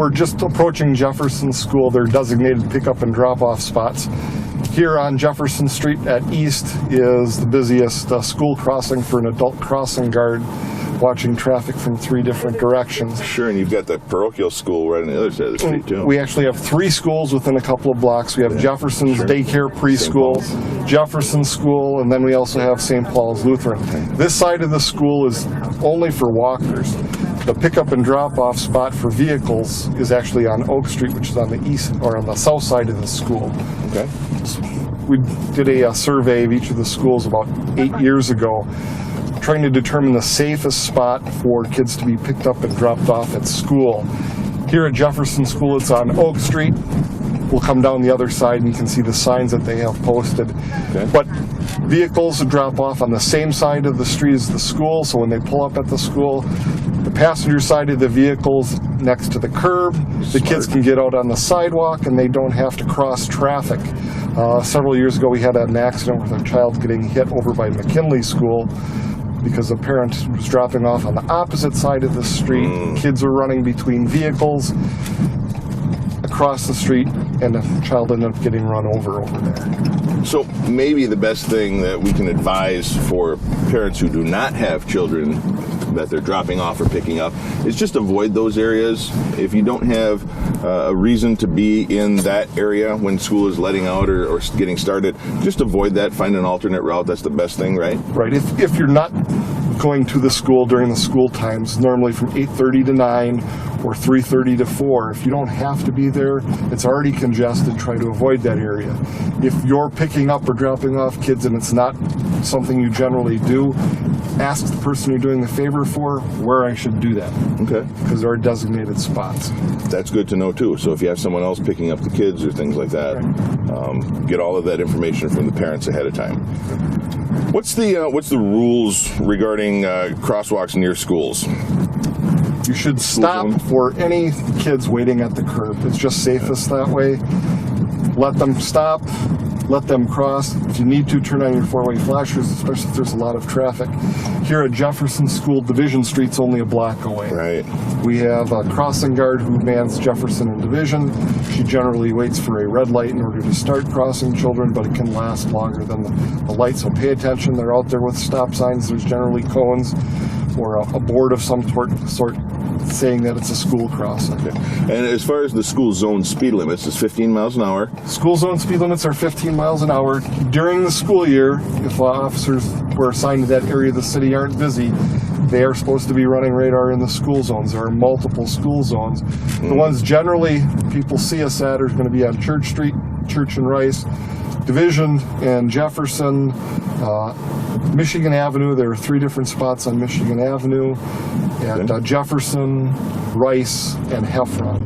we're just approaching Jefferson School. They're designated pickup and drop-off spots. Here on Jefferson Street at East is the busiest school crossing for an adult crossing guard, watching traffic from 3 different directions. Sure, and you've got the parochial school right on the other side of the street, too. We actually have 3 schools within a couple of blocks. We have Jefferson's Daycare Preschool, Jefferson School, and then we also have St. Paul's Lutheran. This side of the school is only for walkers. The pickup and drop-off spot for vehicles is actually on Oak Street, which is on the east or on the south side of the school. Okay. We did a survey of each of the schools about 8 years ago, trying to determine the safest spot for kids to be picked up and dropped off at school. Here at Jefferson School, it's on Oak Street. We'll come down the other side and you can see the signs that they have posted. Okay. But vehicles drop off on the same side of the street as the school, so when they pull up at the school, the passenger side of the vehicle's next to the curb. The kids can get out on the sidewalk and they don't have to cross traffic. Several years ago we had an accident with a child getting hit over by McKinley School because a parent was dropping off on the opposite side of the street. Kids were running between vehicles across the street, and the child ended up getting run over there. So maybe the best thing that we can advise for parents who do not have children that they're dropping off or picking up is just avoid those areas. If you don't have a reason to be in that area when school is letting out or getting started, just avoid that. Find an alternate route. That's the best thing, right? Right. If you're not going to the school during the school times, normally from 8:30 to 9 or 3:30 to 4, if you don't have to be there, it's already congested, try to avoid that area. If you're picking up or dropping off kids and it's not something you generally do, ask the person you're doing the favor for where I should do that. Okay. Because there are designated spots. That's good to know too. So if you have someone else picking up the kids or things like that, get all of that information from the parents ahead of time. What's the rules regarding crosswalks near schools? You should stop for any kids waiting at the curb. It's just safest that way. Let them stop. Let them cross. If you need to, turn on your 4-way flashers, especially if there's a lot of traffic. Here at Jefferson School, Division Street's only a block away. Right. We have a crossing guard who mans Jefferson and Division. She generally waits for a red light in order to start crossing children, but it can last longer than the light, so pay attention. They're out there with stop signs. There's generally cones or a board of some sort saying that it's a school crossing. Okay. And as far as the school zone speed limits, it's 15 miles an hour. School zone speed limits are 15 miles an hour. During the school year, if officers who are assigned to that area of the city aren't busy, they are supposed to be running radar in the school zones. There are multiple school zones. The ones generally people see us at are going to be on Church Street, Church and Rice, Division and Jefferson, Michigan Avenue. There are 3 different spots on Michigan Avenue, at Jefferson, Rice, and Heffron.